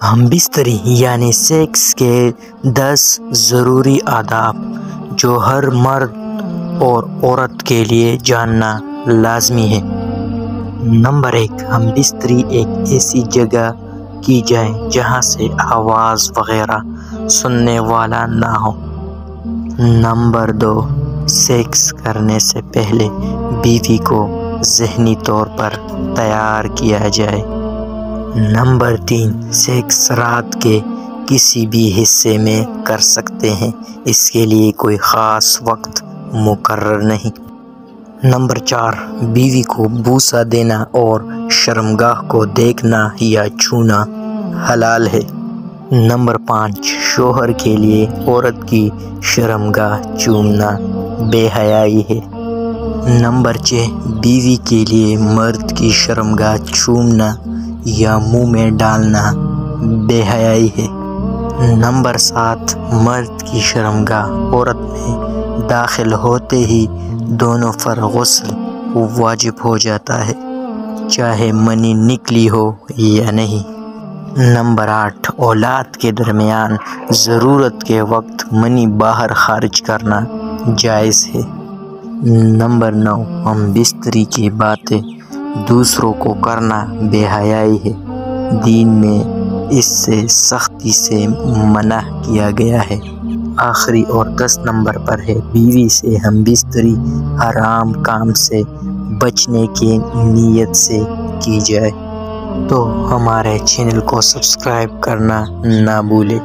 ہم بستری یعنی سیکس کے 10 ضروری آداب جو ہر مرد اور عورت کے لیے جاننا لازمی ہے۔ نمبر 1، ہم بستری ایک ایسی جگہ کی جائے جہاں سے آواز وغیرہ سننے والا نہ ہو۔ نمبر 2، سیکس کرنے سے پہلے بیوی کو ذہنی طور پر تیار کیا جائے۔ نمبر 3، سیکس رات کے کسی بھی حصے میں کر سکتے ہیں، اس کے لیے کوئی خاص وقت مقرر نہیں۔ نمبر 4، بیوی کو بوسہ دینا اور شرمگاہ کو دیکھنا یا چھونا حلال ہے۔ نمبر 5، شوہر کے لیے عورت کی شرمگاہ چومنا بے حیائی ہے۔ نمبر 6، بیوی کے لیے مرد کی شرمگاہ چومنا یا منہ میں ڈالنا بے حیائی ہے۔ نمبر 7، مرد کی شرمگاہ عورت میں داخل ہوتے ہی دونوں پر غسل واجب ہو جاتا ہے، چاہے منی نکلی ہو یا نہیں۔ نمبر 8، اولاد کے درمیان ضرورت کے وقت منی باہر خارج کرنا جائز ہے۔ نمبر 9، ہم بستری کی باتیں دوسروں کو کرنا بے حیائی ہے، دین میں اس سے سختی سے منع کیا گیا ہے۔ آخری اور 10 نمبر پر ہے، بیوی سے ہم بستری حرام کام سے بچنے کی نیت سے کی جائے۔ تو ہمارے چینل کو سبسکرائب کرنا نہ بھولے۔